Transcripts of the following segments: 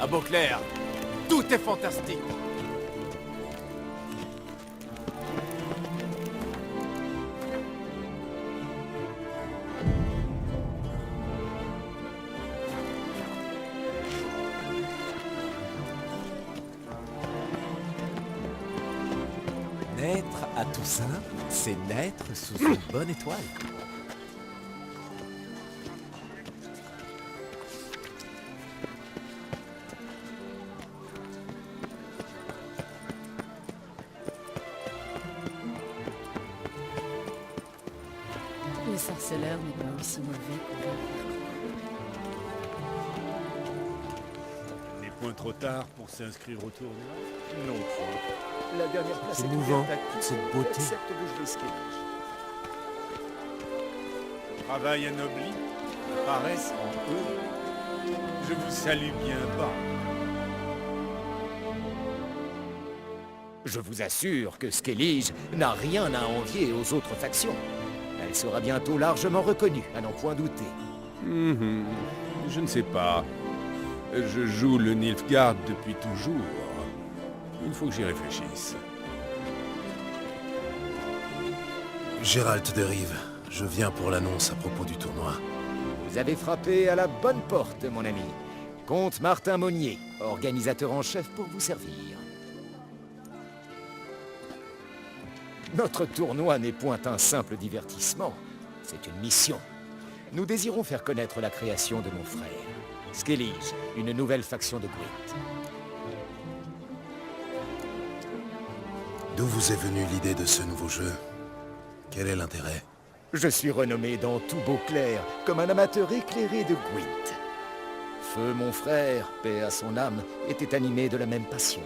À Beauclair, tout est fantastique. Naître à Toussaint, c'est naître sous une bonne étoile. Le sorceleur n'est pas aussi mauvais qu'on veut On est point trop tard pour s'inscrire au tournoi. Non, point. La dernière place C'est est mouvant, ouverte à tous, cette beauté. excepte de jouer Skellige. Travail anobli, paresse en eux. Je vous salue bien bas. Je vous assure que Skellige n'a rien à envier aux autres factions. Elle sera bientôt largement reconnue, à n'en point douter. Je ne sais pas. Je joue le Nilfgaard depuis toujours. Il faut que j'y réfléchisse. Gérald de Rive, je viens pour l'annonce à propos du tournoi. Vous avez frappé à la bonne porte, mon ami. Comte Martin Monnier, organisateur en chef pour vous servir. Notre tournoi n'est point un simple divertissement, c'est une mission. Nous désirons faire connaître la création de mon frère, Skellige, une nouvelle faction de Gwent. D'où vous est venue l'idée de ce nouveau jeu? Quel est l'intérêt? Je suis renommé dans tout Beauclair comme un amateur éclairé de Gwent. Feu, mon frère, paix à son âme, était animé de la même passion.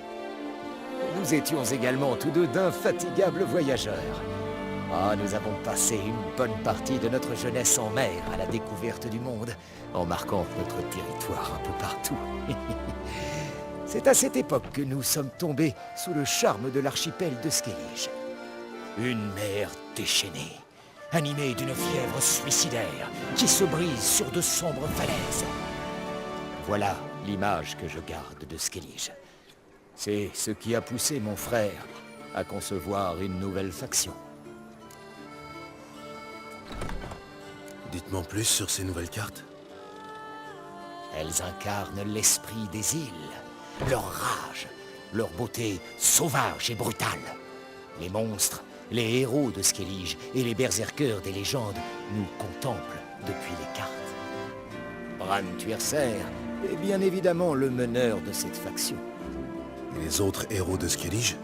Nous étions également tous deux d'infatigables voyageurs. Ah, nous avons passé une bonne partie de notre jeunesse en mer à la découverte du monde, en marquant notre territoire un peu partout. C'est à cette époque que nous sommes tombés sous le charme de l'archipel de Skellige. Une mer déchaînée, animée d'une fièvre suicidaire qui se brise sur de sombres falaises. Voilà l'image que je garde de Skellige. C'est ce qui a poussé mon frère à concevoir une nouvelle faction. Dites-moi plus sur ces nouvelles cartes. Elles incarnent l'esprit des îles, leur rage, leur beauté sauvage et brutale. Les monstres, les héros de Skellige et les berserkers des légendes nous contemplent depuis les cartes. Bran Tuerser est bien évidemment le meneur de cette faction. Et les autres héros de Skellige?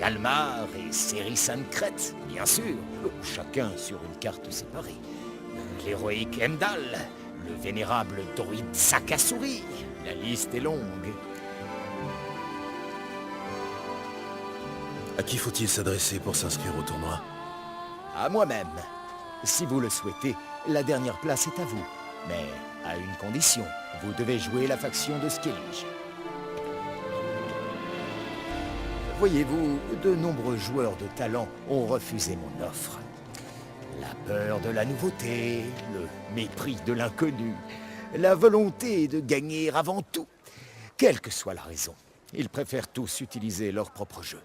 Galmar et Cérisankret, bien sûr, chacun sur une carte séparée. L'héroïque Heimdall, le vénérable druide Sakasuri, la liste est longue. À qui faut-il s'adresser pour s'inscrire au tournoi? À moi-même. Si vous le souhaitez, la dernière place est à vous. Mais à une condition, vous devez jouer la faction de Skellige. Voyez-vous, de nombreux joueurs de talent ont refusé mon offre. La peur de la nouveauté, le mépris de l'inconnu, la volonté de gagner avant tout. Quelle que soit la raison, ils préfèrent tous utiliser leur propre jeu.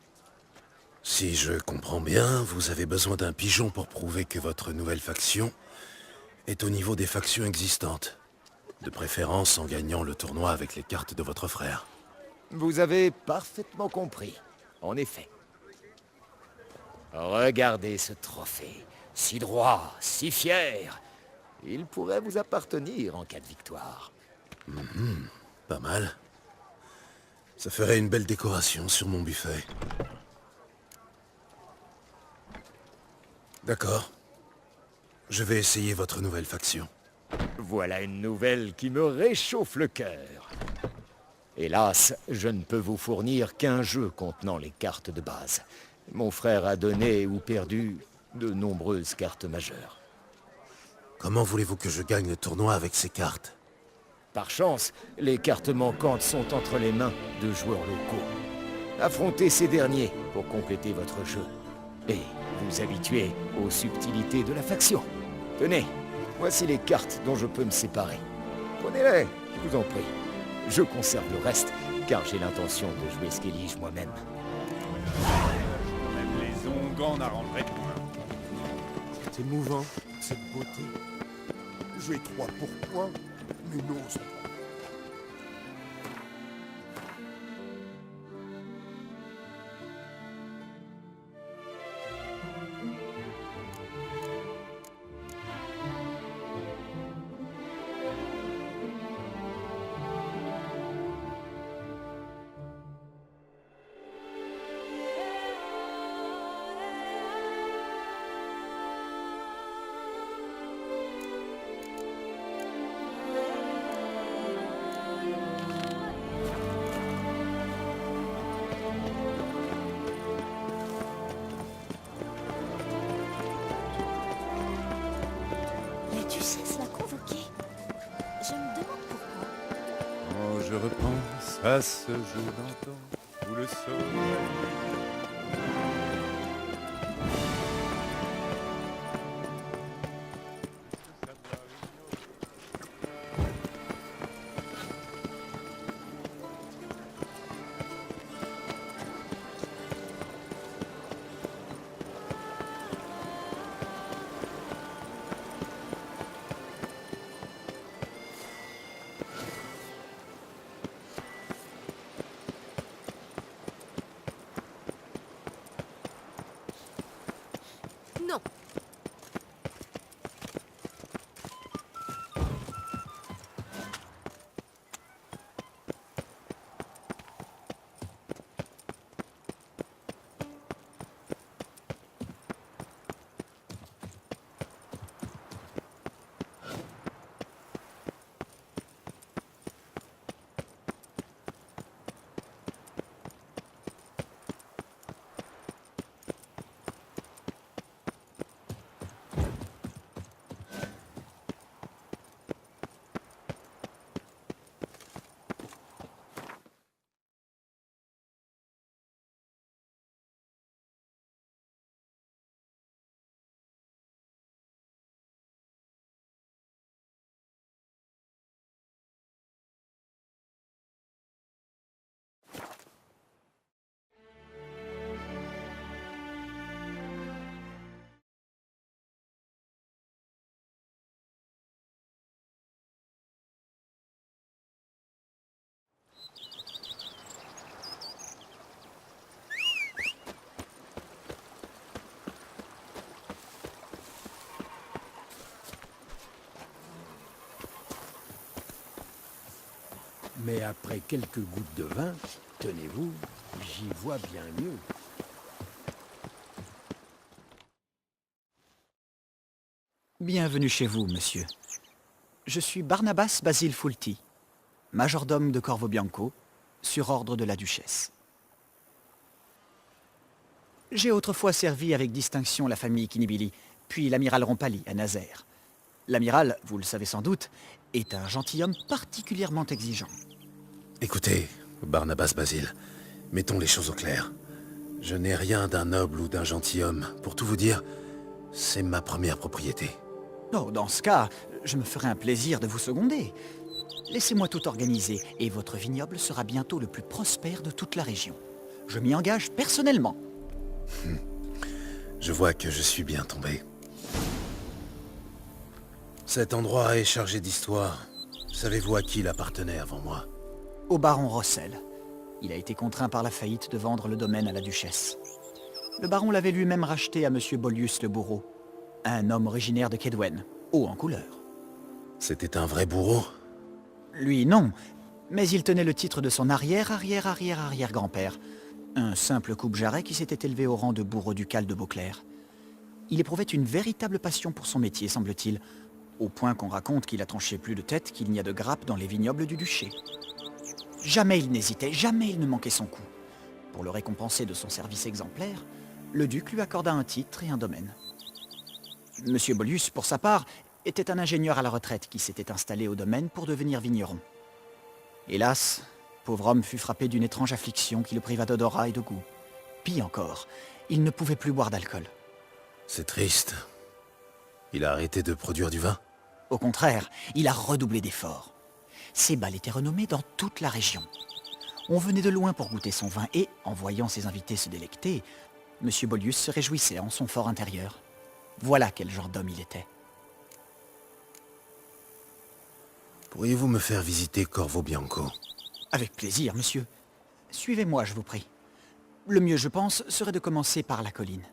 Si je comprends bien, vous avez besoin d'un pigeon pour prouver que votre nouvelle faction est au niveau des factions existantes. De préférence en gagnant le tournoi avec les cartes de votre frère. Vous avez parfaitement compris. En effet. Regardez ce trophée. Si droit, si fier. Il pourrait vous appartenir en cas de victoire. Pas mal. Ça ferait une belle décoration sur mon buffet. D'accord. Je vais essayer votre nouvelle faction. Voilà une nouvelle qui me réchauffe le cœur. Hélas, je ne peux vous fournir qu'un jeu contenant les cartes de base. Mon frère a donné ou perdu de nombreuses cartes majeures. Comment voulez-vous que je gagne le tournoi avec ces cartes? Par chance, les cartes manquantes sont entre les mains de joueurs locaux. Affrontez ces derniers pour compléter votre jeu. Et vous habituer aux subtilités de la faction. Tenez, voici les cartes dont je peux me séparer. Prenez-les, je vous en prie. Je conserve le reste, car j'ai l'intention de jouer Skellige moi-même. Même les Ongans n'arrangeraient point. C'est émouvant, cette beauté. J'ai 3 pourpoints, mais n'ose pas. La duchesse l'a convoqué. Je me demande pourquoi. Quand je repense à ce jour d'antan où le soleil... Non. Mais après quelques gouttes de vin, tenez-vous, j'y vois bien mieux. Bienvenue chez vous, monsieur. Je suis Barnabas Basile Fulti, majordome de Corvo Bianco, sur ordre de la duchesse. J'ai autrefois servi avec distinction la famille Kinibili, puis l'amiral Rompali à Nazaire. L'amiral, vous le savez sans doute, est un gentilhomme particulièrement exigeant. Écoutez, Barnabas Basile, mettons les choses au clair. Je n'ai rien d'un noble ou d'un gentilhomme. Pour tout vous dire, c'est ma première propriété. Oh, dans ce cas, je me ferai un plaisir de vous seconder. Laissez-moi tout organiser, et votre vignoble sera bientôt le plus prospère de toute la région. Je m'y engage personnellement. Je vois que je suis bien tombé. Cet endroit est chargé d'histoire. Savez-vous à qui il appartenait avant moi? Au baron Rossel. Il a été contraint par la faillite de vendre le domaine à la duchesse. Le baron l'avait lui-même racheté à monsieur Bollius le bourreau, un homme originaire de Kedwen, haut en couleur. C'était un vrai bourreau? Lui, non, mais il tenait le titre de son arrière-arrière-arrière-arrière-grand-père, un simple coupe-jarret qui s'était élevé au rang de bourreau ducal de Beauclerc. Il éprouvait une véritable passion pour son métier, semble-t-il, au point qu'on raconte qu'il a tranché plus de têtes qu'il n'y a de grappes dans les vignobles du duché. Jamais il n'hésitait, jamais il ne manquait son coup. Pour le récompenser de son service exemplaire, le duc lui accorda un titre et un domaine. Monsieur Bollius, pour sa part, était un ingénieur à la retraite qui s'était installé au domaine pour devenir vigneron. Hélas, pauvre homme fut frappé d'une étrange affliction qui le priva d'odorat et de goût. Pis encore, il ne pouvait plus boire d'alcool. C'est triste. Il a arrêté de produire du vin? Au contraire, il a redoublé d'efforts. Ces bals étaient renommés dans toute la région. On venait de loin pour goûter son vin et, en voyant ses invités se délecter, M. Bollius se réjouissait en son fort intérieur. Voilà quel genre d'homme il était. Pourriez-vous me faire visiter Corvo Bianco? Avec plaisir, monsieur. Suivez-moi, je vous prie. Le mieux, je pense, serait de commencer par la colline.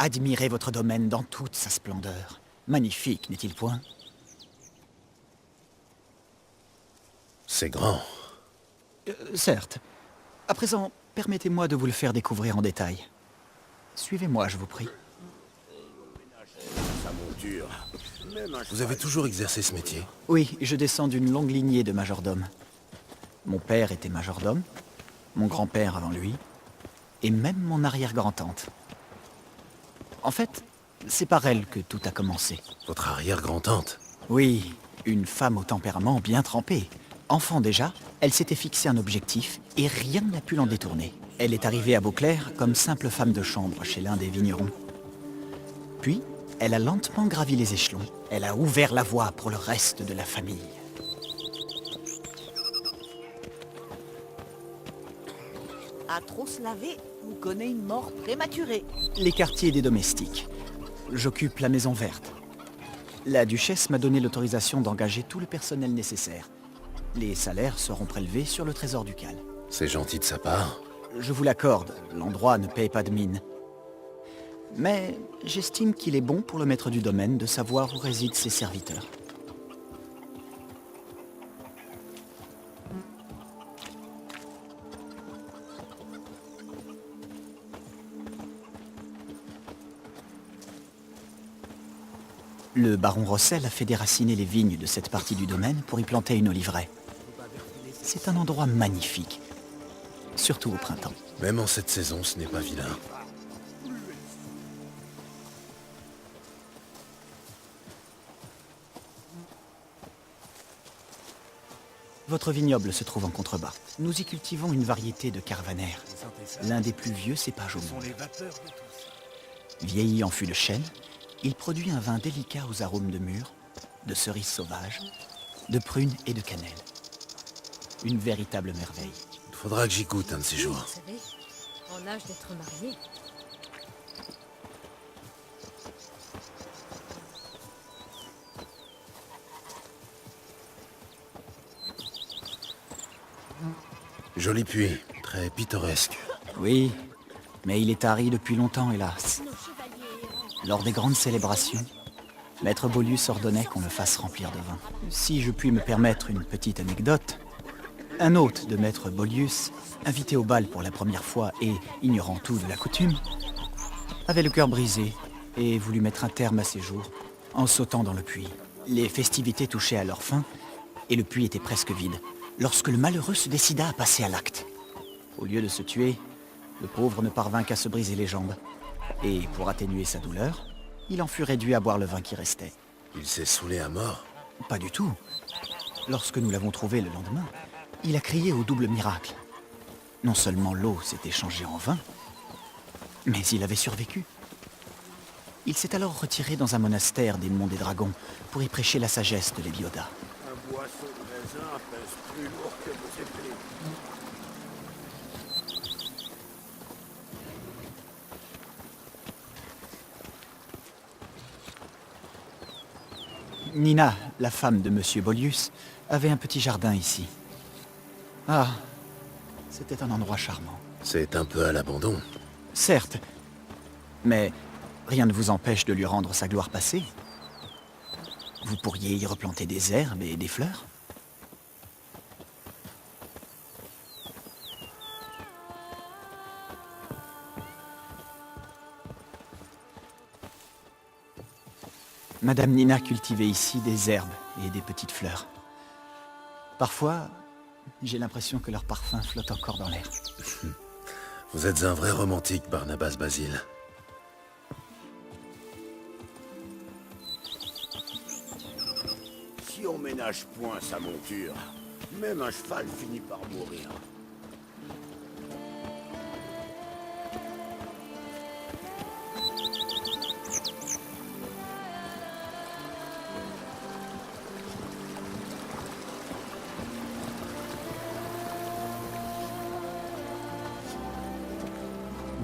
Admirez votre domaine dans toute sa splendeur. Magnifique, n'est-il point? C'est grand. Certes. À présent, permettez-moi de vous le faire découvrir en détail. Suivez-moi, je vous prie. Sa monture. Même un Vous avez toujours exercé ce métier? Oui, je descends d'une longue lignée de majordomes. Mon père était majordome, mon grand-père avant lui, et même mon arrière-grand-tante. En fait, c'est par elle que tout a commencé. Votre arrière-grand-tante? Oui, une femme au tempérament bien trempé. Enfant déjà, elle s'était fixé un objectif et rien n'a pu l'en détourner. Elle est arrivée à Beauclair comme simple femme de chambre chez l'un des vignerons. Puis, elle a lentement gravi les échelons. Elle a ouvert la voie pour le reste de la famille. À trop se laver, on connaît une mort prématurée. Les quartiers des domestiques. J'occupe la maison verte. La duchesse m'a donné l'autorisation d'engager tout le personnel nécessaire. Les salaires seront prélevés sur le trésor ducal. C'est gentil de sa part. Je vous l'accorde, l'endroit ne paye pas de mine. Mais j'estime qu'il est bon pour le maître du domaine de savoir où résident ses serviteurs. Le baron Rossel a fait déraciner les vignes de cette partie du domaine pour y planter une oliveraie. C'est un endroit magnifique, surtout au printemps. Même en cette saison, ce n'est pas vilain. Votre vignoble se trouve en contrebas. Nous y cultivons une variété de caravaner, l'un des plus vieux cépages au monde. Vieilli en fût de chêne, il produit un vin délicat aux arômes de mûres, de cerises sauvages, de prunes et de cannelle. Une véritable merveille. Il faudra que j'y goûte un de ces jours. Vous savez, en âge d'être marié. Joli puits, très pittoresque. Oui, mais il est tari depuis longtemps, hélas. Lors des grandes célébrations, Maître Bollius ordonnait qu'on le fasse remplir de vin. Si je puis me permettre une petite anecdote, un hôte de Maître Bollius, invité au bal pour la première fois et ignorant tout de la coutume, avait le cœur brisé et voulut mettre un terme à ses jours en sautant dans le puits. Les festivités touchaient à leur fin et le puits était presque vide, lorsque le malheureux se décida à passer à l'acte. Au lieu de se tuer, le pauvre ne parvint qu'à se briser les jambes. Et pour atténuer sa douleur, il en fut réduit à boire le vin qui restait. Il s'est saoulé à mort. Pas du tout. Lorsque nous l'avons trouvé le lendemain, il a crié au double miracle. Non seulement l'eau s'était changée en vin, mais il avait survécu. Il s'est alors retiré dans un monastère des Monts des Dragons pour y prêcher la sagesse de l'Hélioda. Un boisseau de raisin pèse plus lourd que vos épées. Nina, la femme de Monsieur Bollius, avait un petit jardin ici. Ah, c'était un endroit charmant. C'est un peu à l'abandon. Certes, mais rien ne vous empêche de lui rendre sa gloire passée. Vous pourriez y replanter des herbes et des fleurs. Madame Nina cultivait ici des herbes et des petites fleurs. Parfois, j'ai l'impression que leur parfum flotte encore dans l'air. Vous êtes un vrai romantique, Barnabas Basile. Si on ménage point sa monture, même un cheval finit par mourir.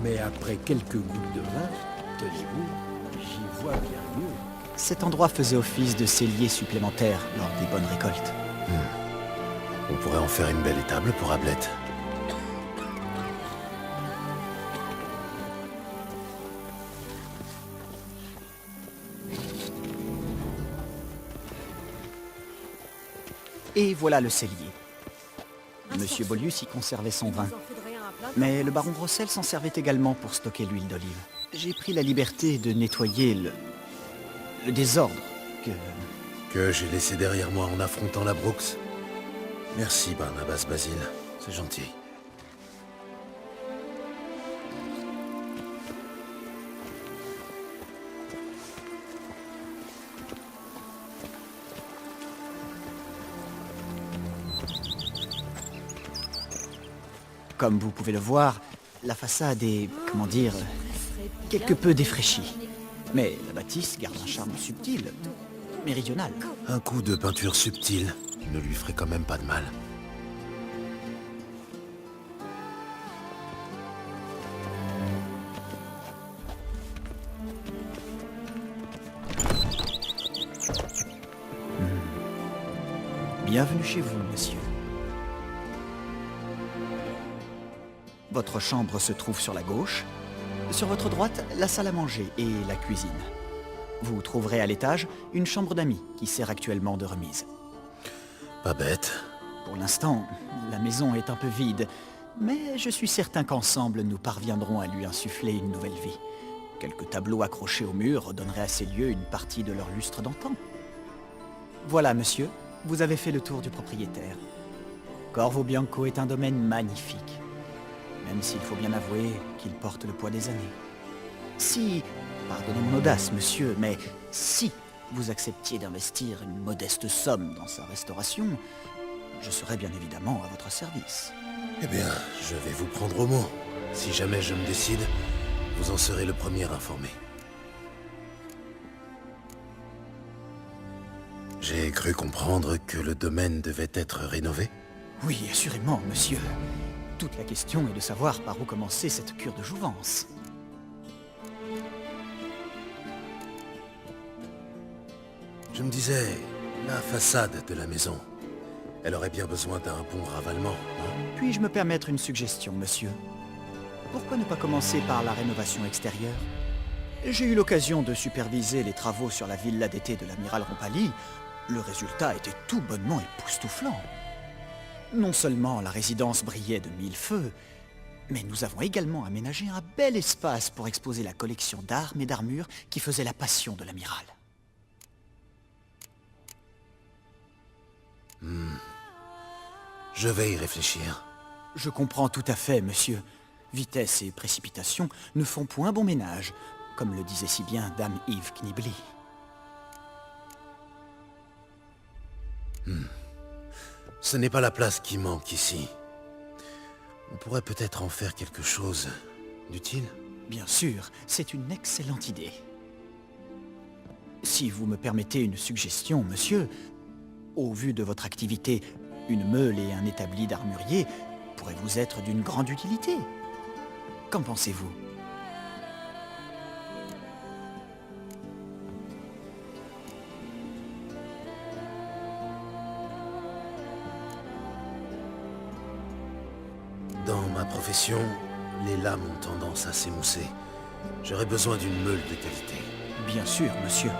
Mais après quelques gouttes de vin, tenez-vous, j'y vois bien mieux. Cet endroit faisait office de cellier supplémentaire lors des bonnes récoltes. On pourrait en faire une belle étable pour Ablette. Et voilà le cellier. Monsieur Bollius y conservait son vin. Mais le baron Rossel s'en servait également pour stocker l'huile d'olive. J'ai pris la liberté de nettoyer le désordre Que j'ai laissé derrière moi en affrontant la Brooks. Merci, Barnabas Basile. C'est gentil. Comme vous pouvez le voir, la façade est, comment dire, quelque peu défraîchie. Mais la bâtisse garde un charme subtil, méridional. Un coup de peinture subtile ne lui ferait quand même pas de mal. Bienvenue chez vous, monsieur. Votre chambre se trouve sur la gauche. Sur votre droite, la salle à manger et la cuisine. Vous trouverez à l'étage une chambre d'amis qui sert actuellement de remise. Pas bête. Pour l'instant, la maison est un peu vide, mais je suis certain qu'ensemble nous parviendrons à lui insuffler une nouvelle vie. Quelques tableaux accrochés au mur donneraient à ces lieux une partie de leur lustre d'antan. Voilà, monsieur, vous avez fait le tour du propriétaire. Corvo Bianco est un domaine magnifique, même s'il faut bien avouer qu'il porte le poids des années. Si, pardonnez mon audace, monsieur, mais si vous acceptiez d'investir une modeste somme dans sa restauration, je serai bien évidemment à votre service. Eh bien, je vais vous prendre au mot. Si jamais je me décide, vous en serez le premier informé. J'ai cru comprendre que le domaine devait être rénové. Oui, assurément, monsieur. Toute la question est de savoir par où commencer cette cure de jouvence. Je me disais, la façade de la maison, elle aurait bien besoin d'un bon ravalement, non? Puis-je me permettre une suggestion, monsieur? Pourquoi ne pas commencer par la rénovation extérieure? J'ai eu l'occasion de superviser les travaux sur la villa d'été de l'amiral Rompali. Le résultat était tout bonnement époustouflant. Non seulement la résidence brillait de mille feux, mais nous avons également aménagé un bel espace pour exposer la collection d'armes et d'armures qui faisait la passion de l'amiral. Je vais y réfléchir. Je comprends tout à fait, monsieur. Vitesse et précipitation ne font point bon ménage, comme le disait si bien dame Yves Knibli. Ce n'est pas la place qui manque ici. On pourrait peut-être en faire quelque chose d'utile. Bien sûr, c'est une excellente idée. Si vous me permettez une suggestion, monsieur, au vu de votre activité, une meule et un établi d'armurier pourraient vous être d'une grande utilité. Qu'en pensez-vous? Dans ma profession, les lames ont tendance à s'émousser. J'aurais besoin d'une meule de qualité. Bien sûr, monsieur.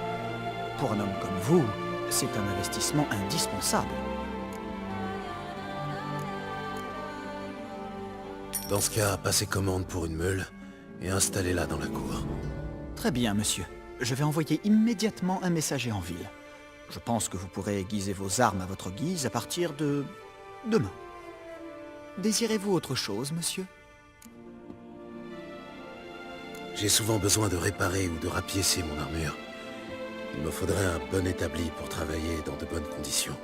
Pour un homme comme vous, c'est un investissement indispensable. Dans ce cas, passez commande pour une meule et installez-la dans la cour. Très bien, monsieur. Je vais envoyer immédiatement un messager en ville. Je pense que vous pourrez aiguiser vos armes à votre guise à partir de demain. Désirez-vous autre chose, monsieur? J'ai souvent besoin de réparer ou de rapiécer mon armure. Il me faudrait un bon établi pour travailler dans de bonnes conditions.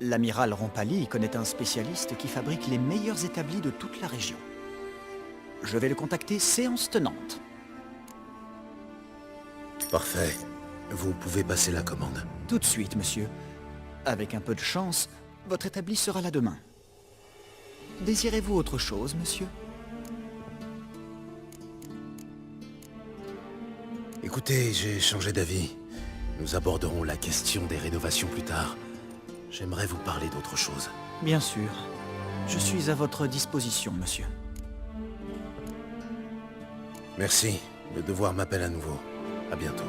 L'amiral Rompali connaît un spécialiste qui fabrique les meilleurs établis de toute la région. Je vais le contacter séance tenante. Parfait. Vous pouvez passer la commande. Tout de suite, monsieur. Avec un peu de chance, votre établi sera là demain. Désirez-vous autre chose, monsieur? Écoutez, j'ai changé d'avis. Nous aborderons la question des rénovations plus tard. J'aimerais vous parler d'autre chose. Bien sûr. Je suis à votre disposition, monsieur. Merci. Le devoir m'appelle à nouveau. À bientôt.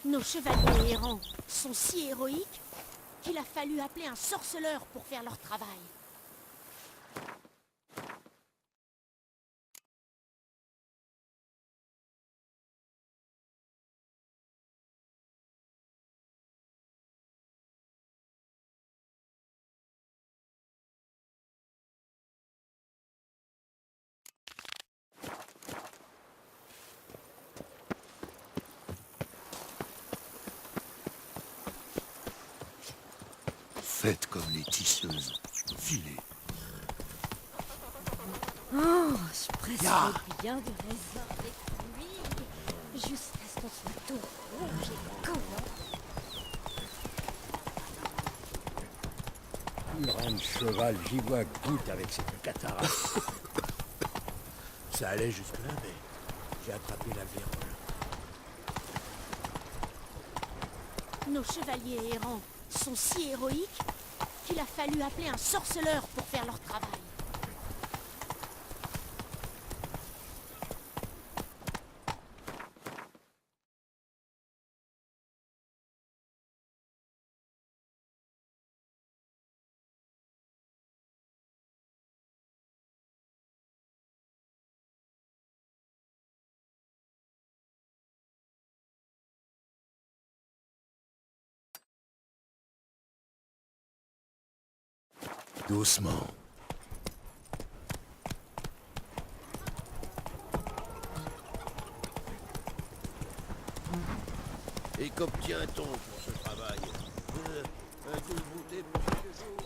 Nos chevaliers errants sont si héroïques qu'il a fallu appeler un sorceleur pour faire leur travail. Faites comme les tisseuses. Filez. Oh, je presserai bien de raisin avec lui, jusqu'à ce qu'on soit tout rouge et collant. Purin de cheval, j'y vois goutte avec cette cataracte. Ça allait jusque-là, mais j'ai attrapé la vérole. Nos chevaliers errants sont si héroïques qu'il a fallu appeler un sorceleur pour faire leur travail. Doucement. Et qu'obtient-on pour ce travail? Un coup de bouteille pour chaque jour.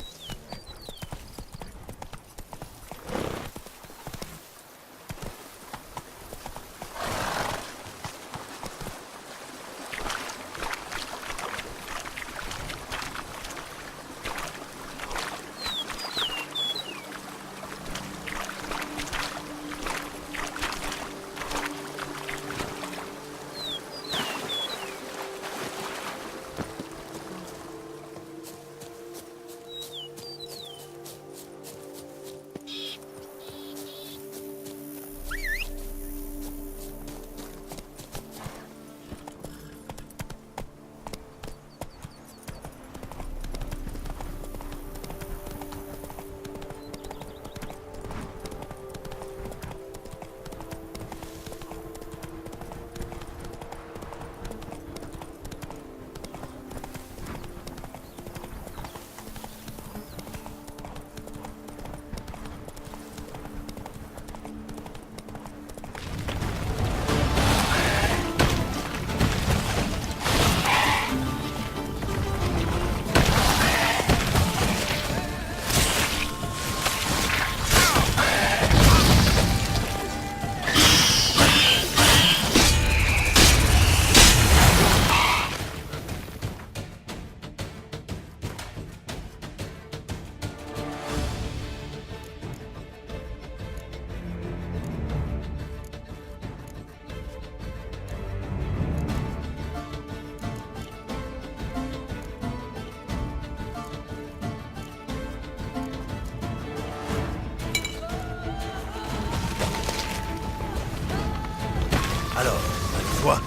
Alors, allez-toi.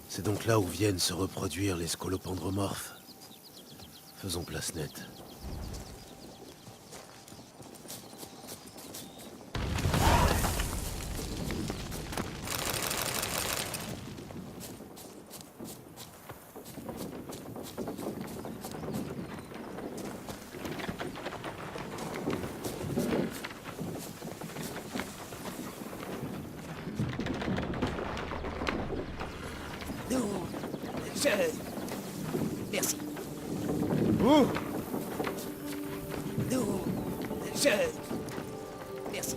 C'est donc là où viennent se reproduire les scolopendromorphes. Faisons place nette. Merci. Merci.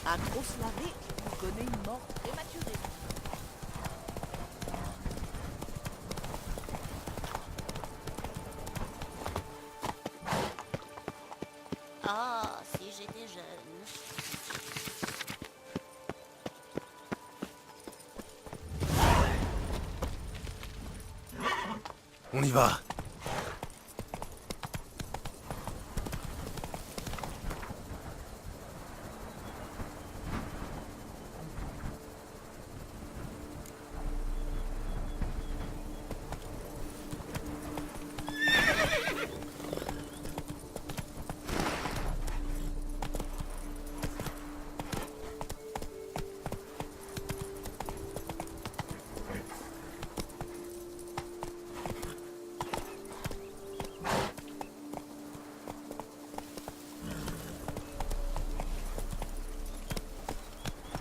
À trop se laver, on connaît une mort prématurée. Ah, si j'étais jeune. On y va.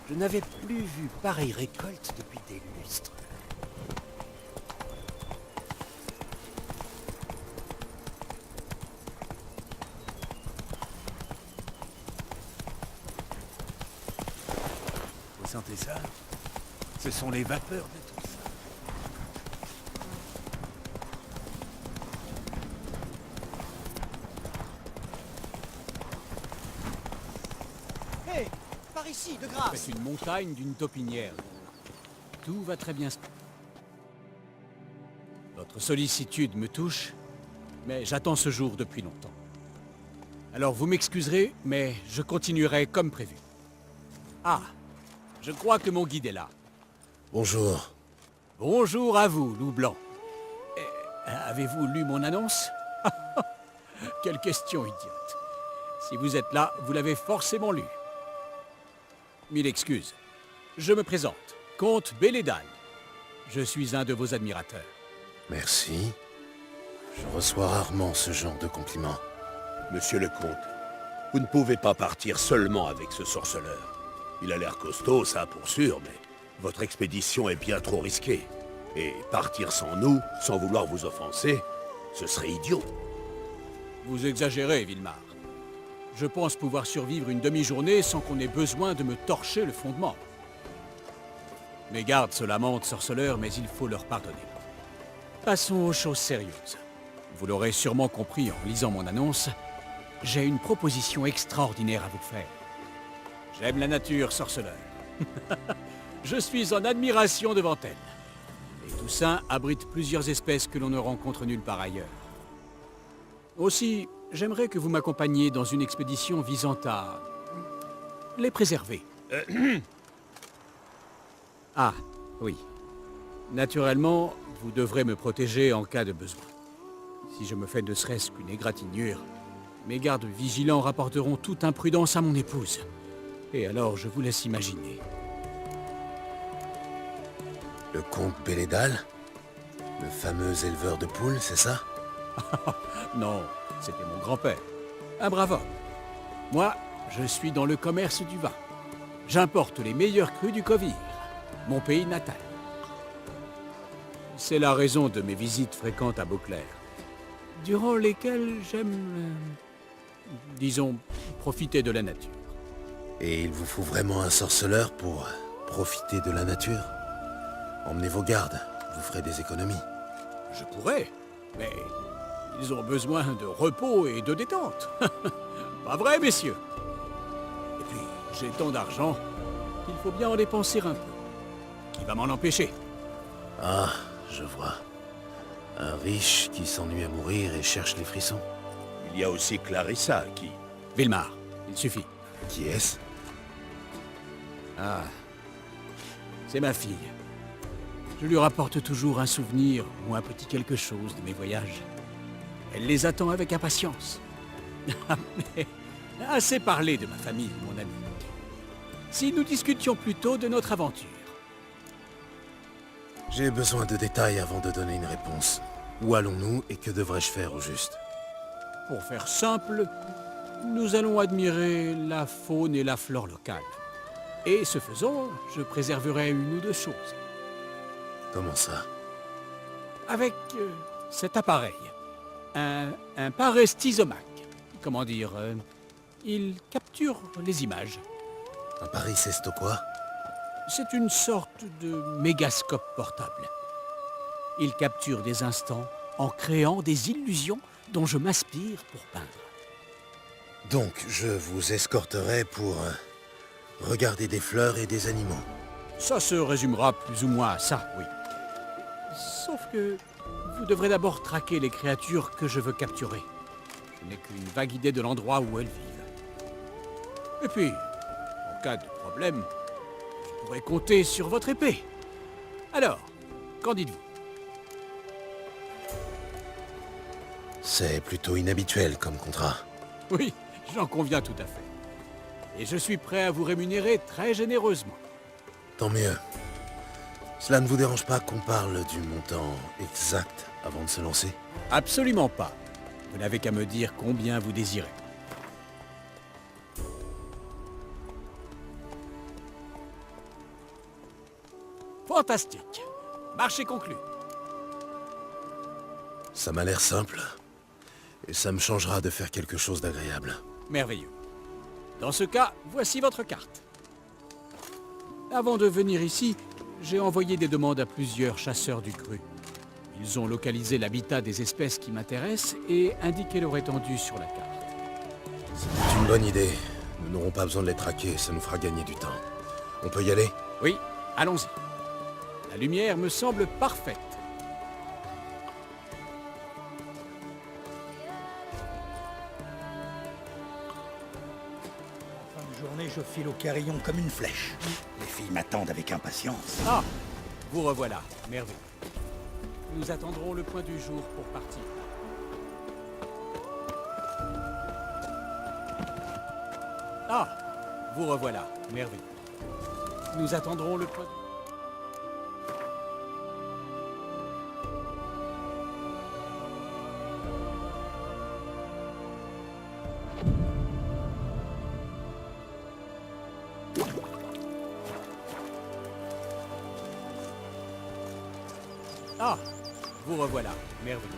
Je n'avais plus vu pareille récolte depuis des lustres. Vous sentez ça? Ce sont les vapeurs de tout ça. Hé, par ici, de grâce. C'est une montagne d'une taupinière. Tout va très bien. Votre sollicitude me touche, mais j'attends ce jour depuis longtemps. Alors vous m'excuserez, mais je continuerai comme prévu. Ah, je crois que mon guide est là. Bonjour. Bonjour à vous, loup blanc. Avez-vous lu mon annonce? Quelle question idiote. Si vous êtes là, vous l'avez forcément lu. Mille excuses. Je me présente, comte Bélédan. Je suis un de vos admirateurs. Merci. Je reçois rarement ce genre de compliments. Monsieur le comte, vous ne pouvez pas partir seulement avec ce sorceleur. Il a l'air costaud, ça pour sûr, mais votre expédition est bien trop risquée. Et partir sans nous, sans vouloir vous offenser, ce serait idiot. Vous exagérez, Villemar. Je pense pouvoir survivre une demi-journée sans qu'on ait besoin de me torcher le fondement. Mes gardes se lamentent, sorceleurs, mais il faut leur pardonner. Passons aux choses sérieuses. Vous l'aurez sûrement compris en lisant mon annonce, j'ai une proposition extraordinaire à vous faire. J'aime la nature, sorceleur. Je suis en admiration devant elle. Et Toussaint abrite plusieurs espèces que l'on ne rencontre nulle part ailleurs. Aussi, j'aimerais que vous m'accompagniez dans une expédition visant à les préserver. Ah, oui. Naturellement, vous devrez me protéger en cas de besoin. Si je me fais ne serait-ce qu'une égratignure, mes gardes vigilants rapporteront toute imprudence à mon épouse. Et alors, je vous laisse imaginer. Le comte Bélédal? Le fameux éleveur de poules, c'est ça? Non, c'était mon grand-père. Un brave homme. Moi, je suis dans le commerce du vin. J'importe les meilleurs crus du Kovir, mon pays natal. C'est la raison de mes visites fréquentes à Beauclair, durant lesquelles j'aime, disons, profiter de la nature. Et il vous faut vraiment un sorceleur pour profiter de la nature? Emmenez vos gardes, vous ferez des économies. Je pourrais, mais ils ont besoin de repos et de détente. Pas vrai, messieurs? Et puis, j'ai tant d'argent qu'il faut bien en dépenser un peu. Qui va m'en empêcher? Ah, je vois. Un riche qui s'ennuie à mourir et cherche les frissons. Il y a aussi Clarissa qui... Villemar, il suffit. Qui est-ce? Ah, c'est ma fille. Je lui rapporte toujours un souvenir ou un petit quelque chose de mes voyages. Elle les attend avec impatience. Mais assez parlé de ma famille, mon ami. Si nous discutions plutôt de notre aventure. J'ai besoin de détails avant de donner une réponse. Où allons-nous et que devrais-je faire au juste? Pour faire simple, nous allons admirer la faune et la flore locales. Et ce faisant, je préserverai une ou deux choses. Comment ça? Avec cet appareil. Un parestisomaque. Comment dire, il capture les images. Un parisesto quoi? C'est une sorte de mégascope portable. Il capture des instants en créant des illusions dont je m'inspire pour peindre. Donc, je vous escorterai pour regarder des fleurs et des animaux. Ça se résumera plus ou moins à ça, oui. Sauf que vous devrez d'abord traquer les créatures que je veux capturer. Je n'ai qu'une vague idée de l'endroit où elles vivent. Et puis, en cas de problème, je pourrai compter sur votre épée. Alors, qu'en dites-vous? C'est plutôt inhabituel comme contrat. Oui, j'en conviens tout à fait. Et je suis prêt à vous rémunérer très généreusement. Tant mieux. Cela ne vous dérange pas qu'on parle du montant exact avant de se lancer? Absolument pas. Vous n'avez qu'à me dire combien vous désirez. Fantastique. Marché conclu. Ça m'a l'air simple. Et ça me changera de faire quelque chose d'agréable. Merveilleux. Dans ce cas, voici votre carte. Avant de venir ici, j'ai envoyé des demandes à plusieurs chasseurs du cru. Ils ont localisé l'habitat des espèces qui m'intéressent et indiqué leur étendue sur la carte. C'est une bonne idée. Nous n'aurons pas besoin de les traquer, ça nous fera gagner du temps. On peut y aller? Oui, allons-y. La lumière me semble parfaite. En fin de journée, je file au carillon comme une flèche. Les filles m'attendent avec impatience. Ah, vous revoilà. Merveilleux. Nous attendrons le point du jour pour partir. Ah, vous revoilà. Merveilleux. Nous attendrons le point... Ah, vous revoilà. Merveilleux.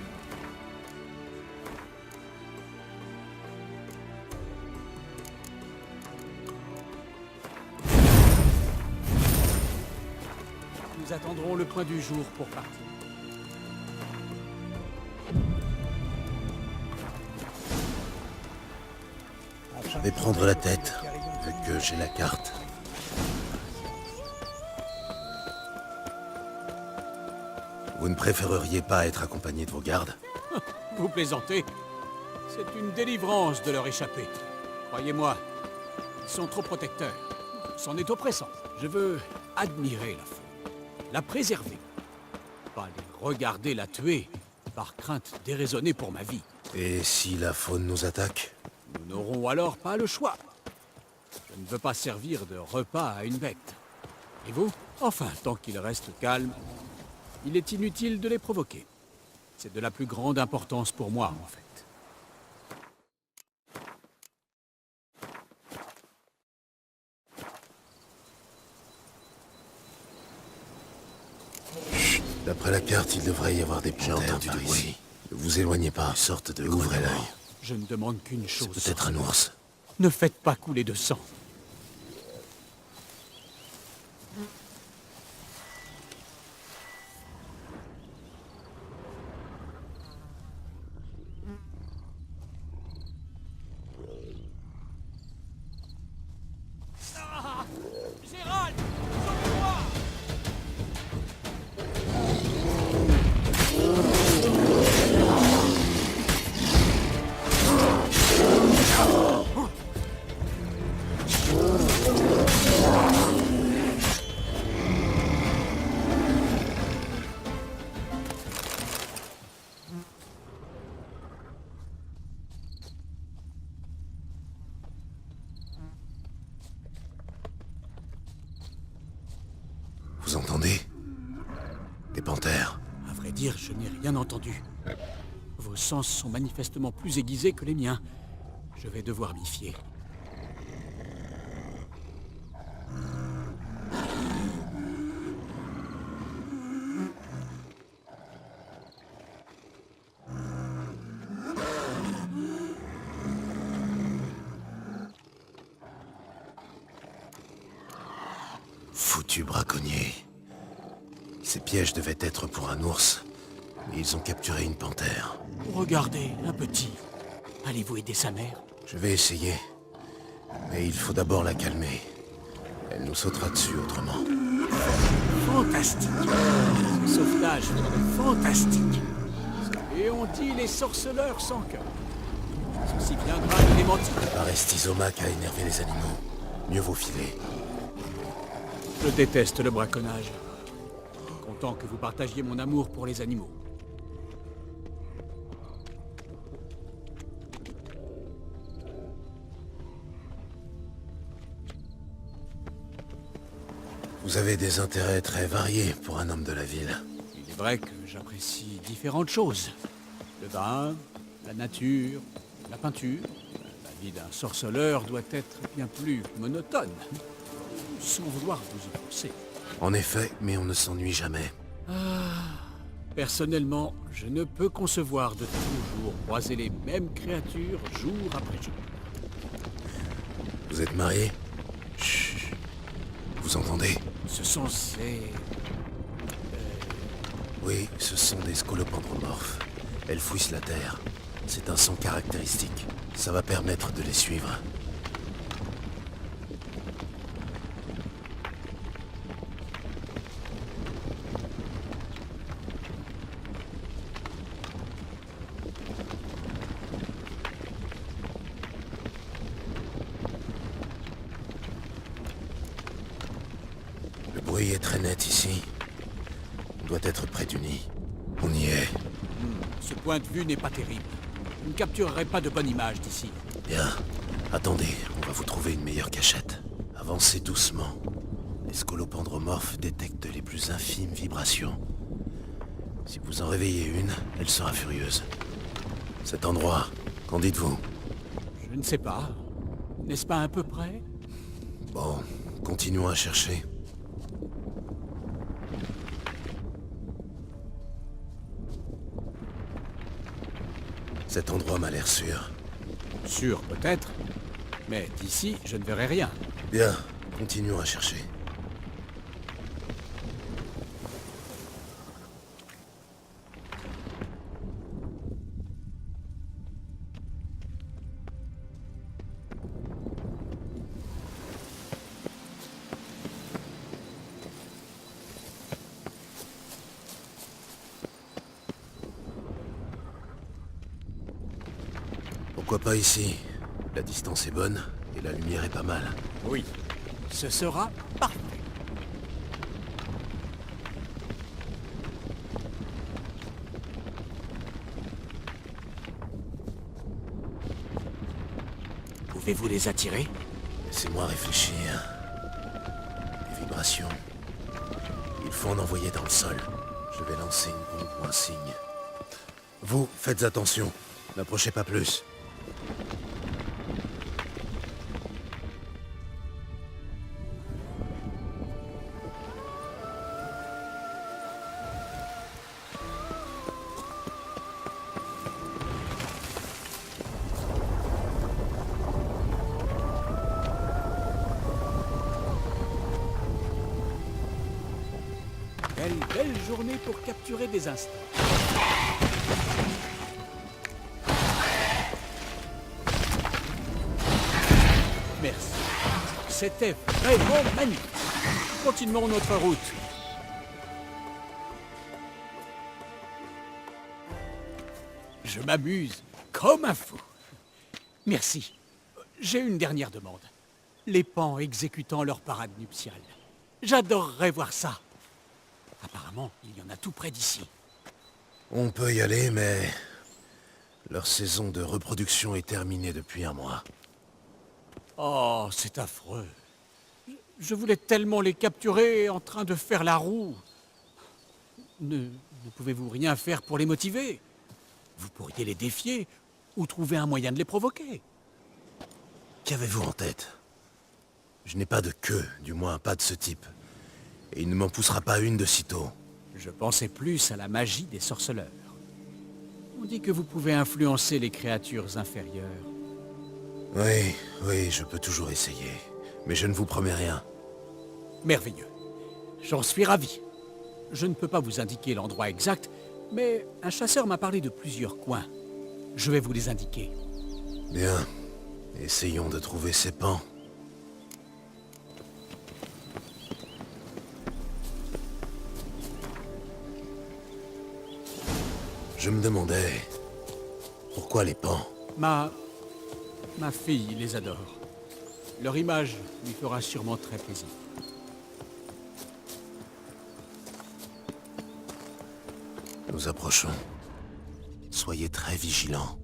Nous attendrons le point du jour pour partir. Je vais prendre la tête, vu que j'ai la carte. Vous ne préféreriez pas être accompagné de vos gardes? Vous plaisantez? C'est une délivrance de leur échapper. Croyez-moi, ils sont trop protecteurs. C'en est oppressant. Je veux admirer la foule, la préserver. Pas les regarder la tuer, par crainte déraisonnée pour ma vie. Et si la faune nous attaque? Nous n'aurons alors pas le choix. Je ne veux pas servir de repas à une bête. Et vous? Enfin, tant qu'ils restent calmes, il est inutile de les provoquer. C'est de la plus grande importance pour moi, en fait. D'après la carte, il devrait y avoir des panthères. J'ai entendu du bruit. Ne vous éloignez pas. Une sorte de ouvrez l'œil. Je ne demande qu'une chose. C'est peut-être un ours. Ne faites pas couler de sang. Gérald, sauvez-moi! Vous entendez? Des panthères. À vrai dire, je n'ai rien entendu. Vos sens sont manifestement plus aiguisés que les miens. Je vais devoir m'y fier. Foutus braconniers. Ces pièges devaient être pour un ours, mais ils ont capturé une panthère. Regardez, un petit. Allez-vous aider sa mère? Je vais essayer, mais il faut d'abord la calmer. Elle nous sautera dessus autrement. Fantastique. Ce sauvetage, fantastique. Et on dit les sorceleurs sans cœur. Ceci viendra de démentir. La paresse Isomac a énervé les animaux. Mieux vaut filer. Je déteste le braconnage. Content que vous partagiez mon amour pour les animaux. Vous avez des intérêts très variés pour un homme de la ville. Il est vrai que j'apprécie différentes choses. Le vin, la nature, la peinture. La vie d'un sorceleur doit être bien plus monotone. Sans vouloir vous offenser. En effet, mais on ne s'ennuie jamais. Personnellement, je ne peux concevoir de toujours croiser les mêmes créatures jour après jour. Vous êtes marié? Chut. Vous entendez? Ce sont ces... Oui, ce sont des scolopendromorphes. Elles fouissent la terre. C'est un son caractéristique. Ça va permettre de les suivre. Le bruit est très net ici. On doit être près du nid. On y est. Ce point de vue n'est pas terrible. Vous ne capturerez pas de bonne image d'ici. Bien. Attendez, on va vous trouver une meilleure cachette. Avancez doucement. Les scolopendromorphes détectent les plus infimes vibrations. Si vous en réveillez une, elle sera furieuse. Cet endroit, qu'en dites-vous? Je ne sais pas. N'est-ce pas à peu près? Bon, continuons à chercher. Cet endroit m'a l'air sûr. Sûr, peut-être. Mais d'ici, je ne verrai rien. Bien, continuons à chercher. Pourquoi pas ici? La distance est bonne et la lumière est pas mal. Oui. Ce sera parfait. Pouvez-vous les attirer? Laissez-moi réfléchir. Les vibrations. Il faut en envoyer dans le sol. Je vais lancer une bombe ou un signe. Vous, faites attention. N'approchez pas plus. Quelle belle journée pour capturer des instants. Merci. C'était vraiment magnifique. Continuons notre route. Je m'amuse comme un fou. Merci. J'ai une dernière demande. Les pans exécutant leur parade nuptiale. J'adorerais voir ça. Apparemment, il y en a tout près d'ici. On peut y aller, mais... leur saison de reproduction est terminée depuis un mois. Oh, c'est affreux. Je voulais tellement les capturer en train de faire la roue. Ne pouvez-vous rien faire pour les motiver? Vous pourriez les défier ou trouver un moyen de les provoquer. Qu'avez-vous en tête? Je n'ai pas de queue, du moins pas de ce type. Et il ne m'en poussera pas une de sitôt. Je pensais plus à la magie des sorceleurs. On dit que vous pouvez influencer les créatures inférieures. Oui, je peux toujours essayer. Mais je ne vous promets rien. Merveilleux. J'en suis ravi. Je ne peux pas vous indiquer l'endroit exact, mais un chasseur m'a parlé de plusieurs coins. Je vais vous les indiquer. Bien. Essayons de trouver ces pans. Je me demandais... pourquoi les pans? Ma fille les adore. Leur image lui fera sûrement très plaisir. Nous approchons. Soyez très vigilants.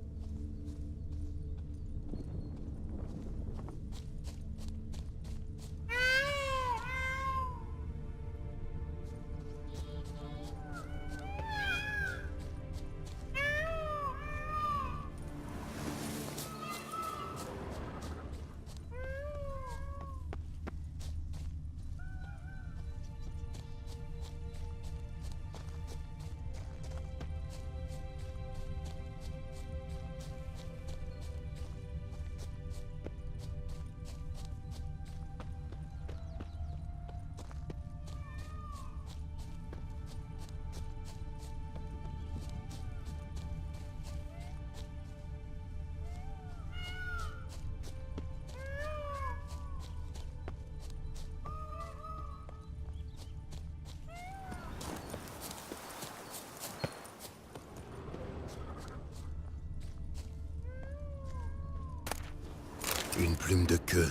Une plume de queue,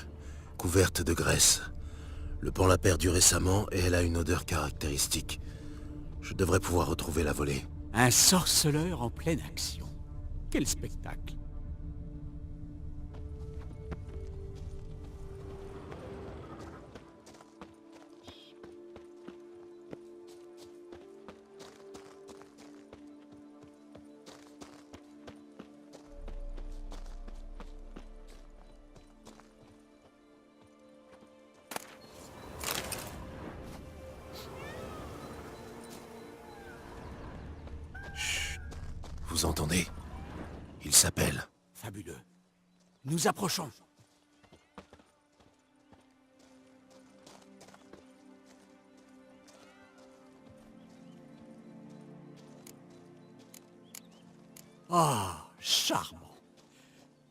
couverte de graisse. Le pan l'a perdue récemment et elle a une odeur caractéristique. Je devrais pouvoir retrouver la volée. Un sorceleur en pleine action. Quel spectacle. Vous entendez? Il s'appelle. Fabuleux. Nous approchons. Ah, charmant.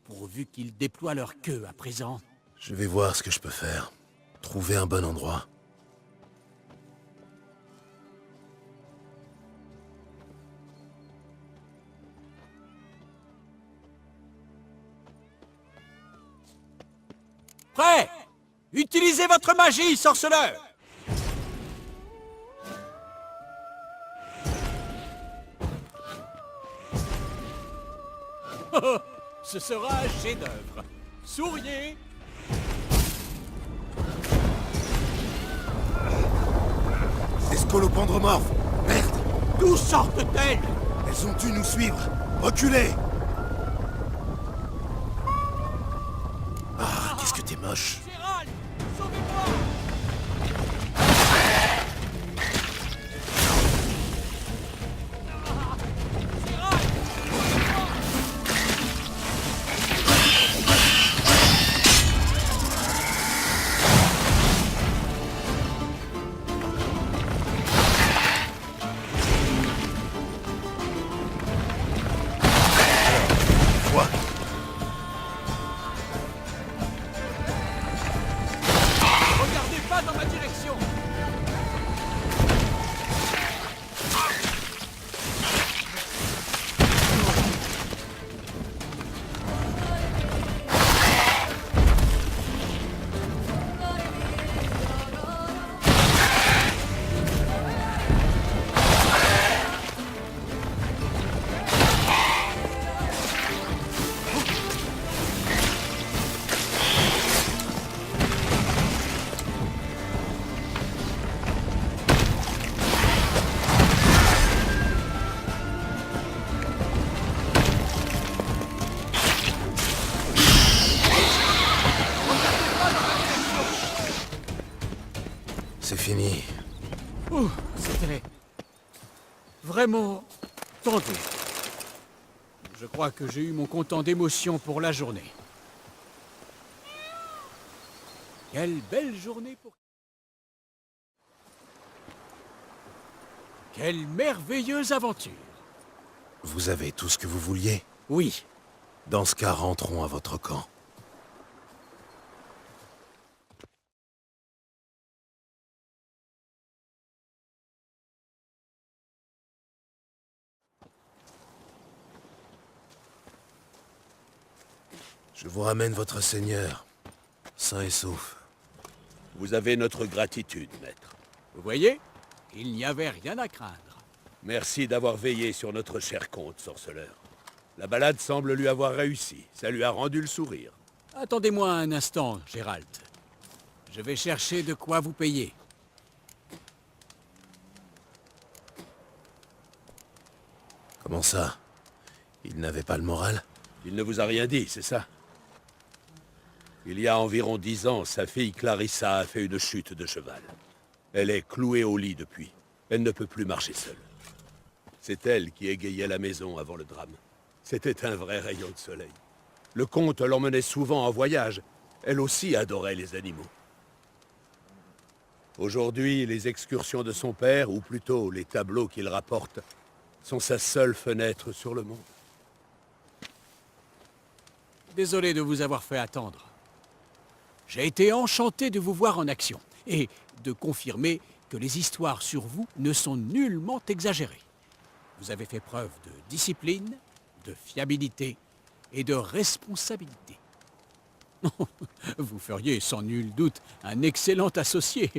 Pourvu qu'ils déploient leur queue à présent. Je vais voir ce que je peux faire. Trouver un bon endroit. Prêt! Utilisez votre magie, sorceleur! Ce sera un chef-d'œuvre. Souriez! Des scolopendromorphes! Merde! D'où sortent-elles? Elles ont dû nous suivre! Reculez! Ah, qu'est-ce que t'es moche! Gérald, sauvez-moi! Quoi? Regardez pas dans ma direction! C'est fini. Ouh, c'était vraiment tendu. Je crois que j'ai eu mon comptant d'émotions pour la journée. Quelle belle journée pour... Quelle merveilleuse aventure! Vous avez tout ce que vous vouliez? Oui, Dans ce cas, rentrons à votre camp. Je vous ramène votre seigneur, sain et sauf. Vous avez notre gratitude, maître. vous voyez, il n'y avait rien à craindre. Merci d'avoir veillé sur notre cher comte, sorceleur. La balade semble lui avoir réussi. Ça lui a rendu le sourire. Attendez-moi un instant, Gérald. Je vais chercher de quoi vous payer. Comment ça? Il n'avait pas le moral? Il ne vous a rien dit, c'est ça? Il y a environ 10 ans, sa fille Clarissa a fait une chute de cheval. Elle est clouée au lit depuis. Elle ne peut plus marcher seule. C'est elle qui égayait la maison avant le drame. C'était un vrai rayon de soleil. Le comte l'emmenait souvent en voyage. Elle aussi adorait les animaux. Aujourd'hui, les excursions de son père, ou plutôt les tableaux qu'il rapporte, sont sa seule fenêtre sur le monde. Désolé de vous avoir fait attendre. J'ai été enchanté de vous voir en action et de confirmer que les histoires sur vous ne sont nullement exagérées. Vous avez fait preuve de discipline, de fiabilité et de responsabilité. Vous feriez sans nul doute un excellent associé.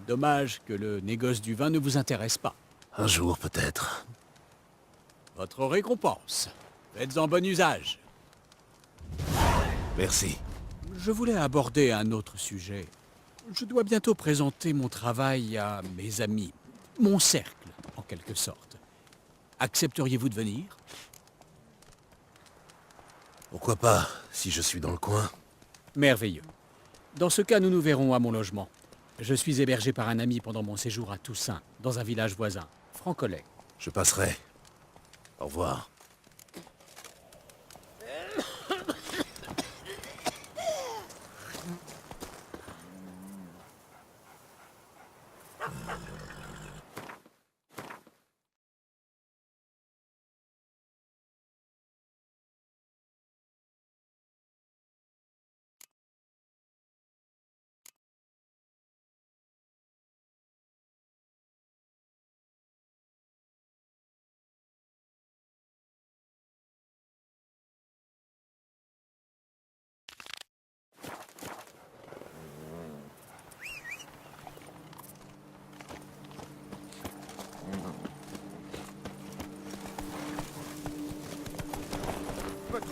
Dommage que le négoce du vin ne vous intéresse pas. Un jour, peut-être. Votre récompense. Faites-en bon usage. Merci. Je voulais aborder un autre sujet. Je dois bientôt présenter mon travail à mes amis, mon cercle, en quelque sorte. Accepteriez-vous de venir? Pourquoi pas, si je suis dans le coin? Merveilleux. Dans ce cas, nous nous verrons à mon logement. Je suis hébergé par un ami pendant mon séjour à Toussaint, dans un village voisin, Francolais. Je passerai. Au revoir.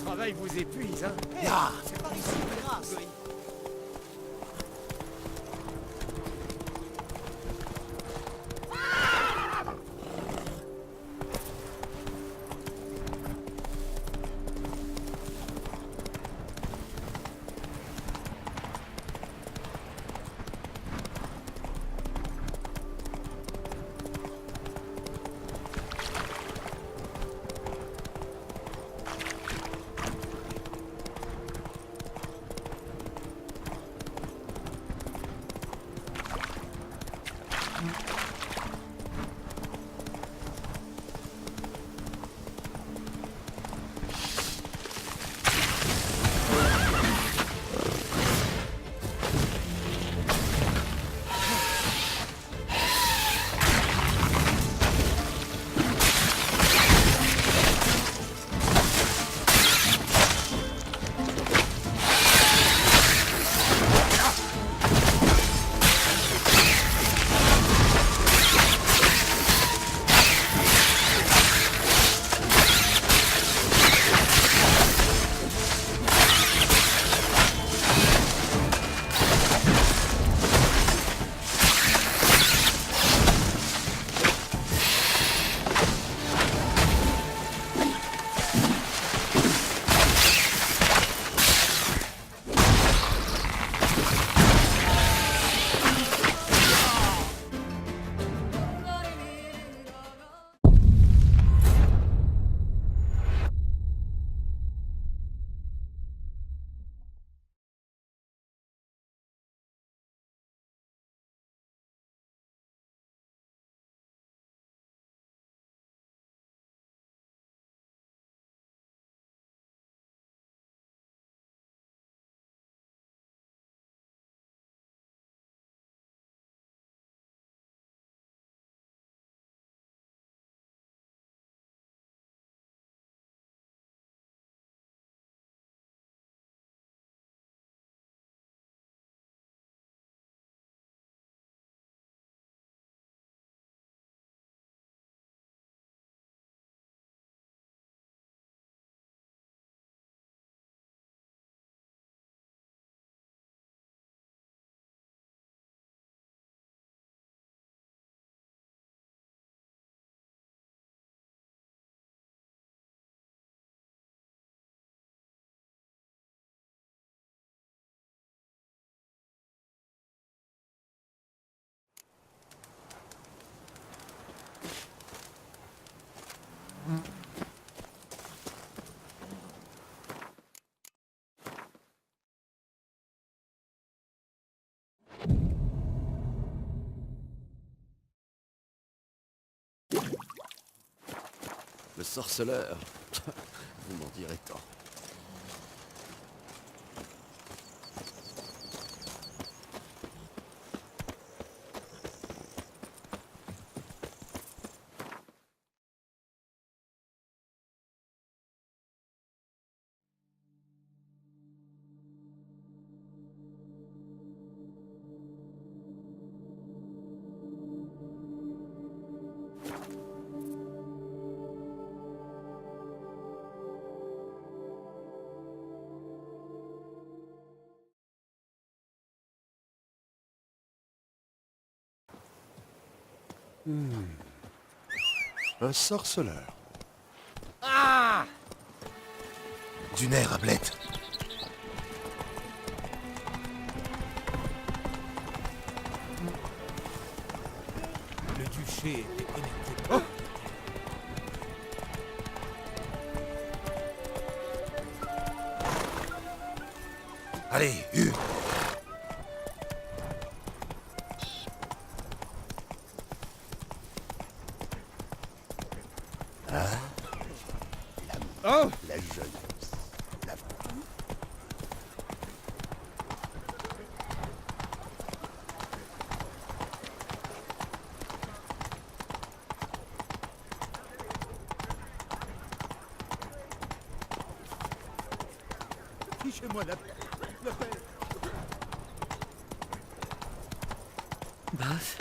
travail vous épuise, hein? Ya! C'est par ici, grâce. Le sorceleur. Vous m'en direz tant. Un sorceleur. Du nerf, Ablette. Le duché est connecté. Allez, Hugh. La jeune. La... Fichez-moi la paix. La paix. Bof.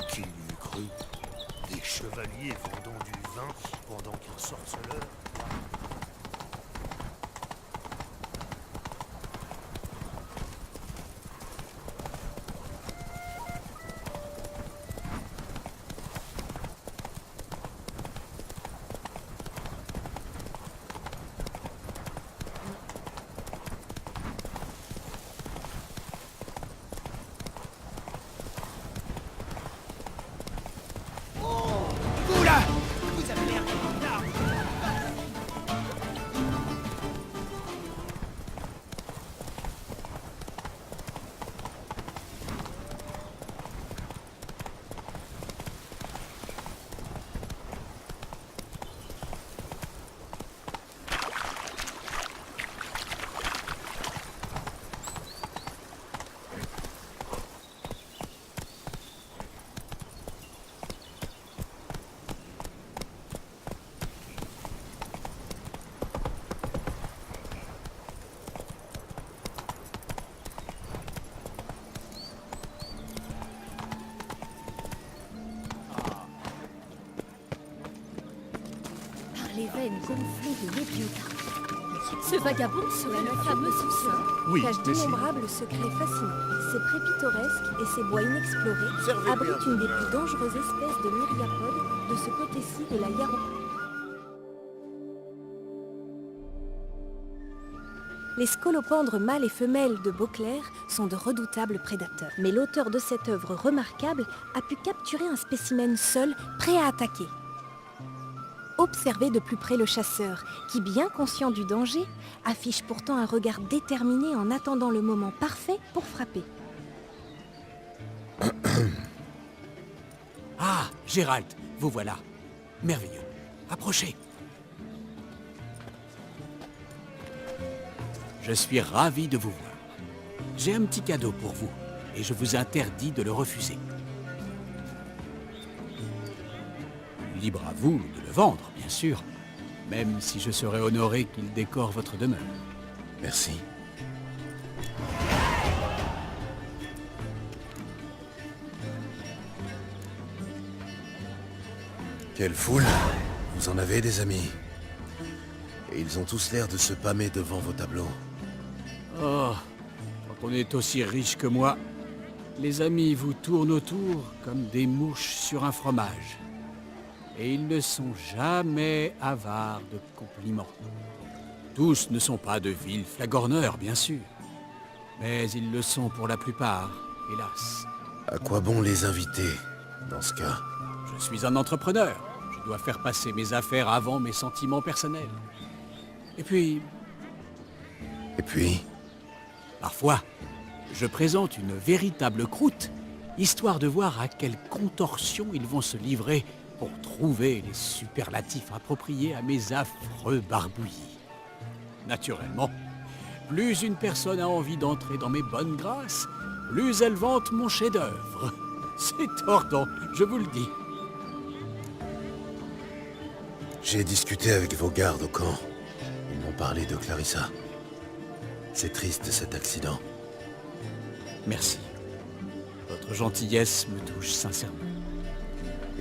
Qui l'eût cru? Des chevaliers vendant du jardin pendant qu'un sorceleur... Les veines gonflées de Lébiota. Ce vagabond serait le fameux Soussin, Oui, cache mais si. d'innombrables secrets fascinants. Ses prés pittoresques et ses bois inexplorés Servez abritent bien. une des plus dangereuses espèces de myriapodes de ce côté-ci de la Yarrow. Les scolopendres mâles et femelles de Beauclair sont de redoutables prédateurs. Mais l'auteur de cette œuvre remarquable a pu capturer un spécimen seul, prêt à attaquer. Observez de plus près le chasseur, qui, bien conscient du danger, affiche pourtant un regard déterminé en attendant le moment parfait pour frapper. Ah, Gérald, vous voilà. Merveilleux. Approchez. Je suis ravi de vous voir. J'ai un petit cadeau pour vous, et je vous interdis de le refuser. Libre à vous de le vendre, bien sûr, même si je serais honoré qu'il décore votre demeure. Merci. Quelle foule! Vous en avez des amis. Et ils ont tous l'air de se pâmer devant vos tableaux. Oh, quand on est aussi riche que moi, les amis vous tournent autour comme des mouches sur un fromage. Et ils ne sont jamais avares de compliments. Tous ne sont pas de vils flagorneurs, bien sûr. Mais ils le sont pour la plupart, hélas. À quoi bon les inviter, dans ce cas? Je suis un entrepreneur. Je dois faire passer mes affaires avant mes sentiments personnels. Et puis, parfois, je présente une véritable croûte, histoire de voir à quelle contorsion ils vont se livrer pour trouver les superlatifs appropriés à mes affreux barbouillis. Naturellement, plus une personne a envie d'entrer dans mes bonnes grâces, plus elle vante mon chef-d'œuvre. C'est tordant, je vous le dis. J'ai discuté avec vos gardes au camp. Ils m'ont parlé de Clarissa. C'est triste cet accident. Merci. Votre gentillesse me touche sincèrement.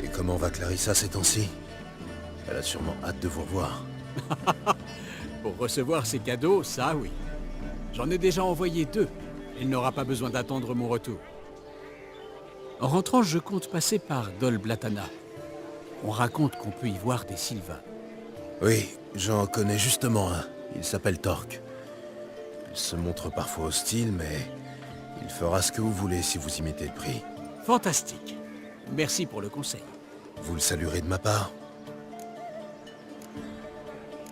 Et comment va Clarissa ces temps-ci? Elle a sûrement hâte de vous revoir. Pour recevoir ces cadeaux, ça oui. J'en ai déjà envoyé 2. Elle n'aura pas besoin d'attendre mon retour. En rentrant, je compte passer par Dol Blatana. On raconte qu'on peut y voir des Sylvains. Oui, j'en connais justement un. Il s'appelle Torque. Il se montre parfois hostile, mais il fera ce que vous voulez si vous y mettez le prix. Fantastique. Merci pour le conseil. Vous le saluerez de ma part.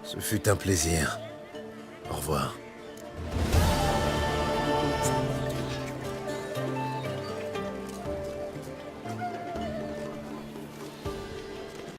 Ce fut un plaisir. Au revoir.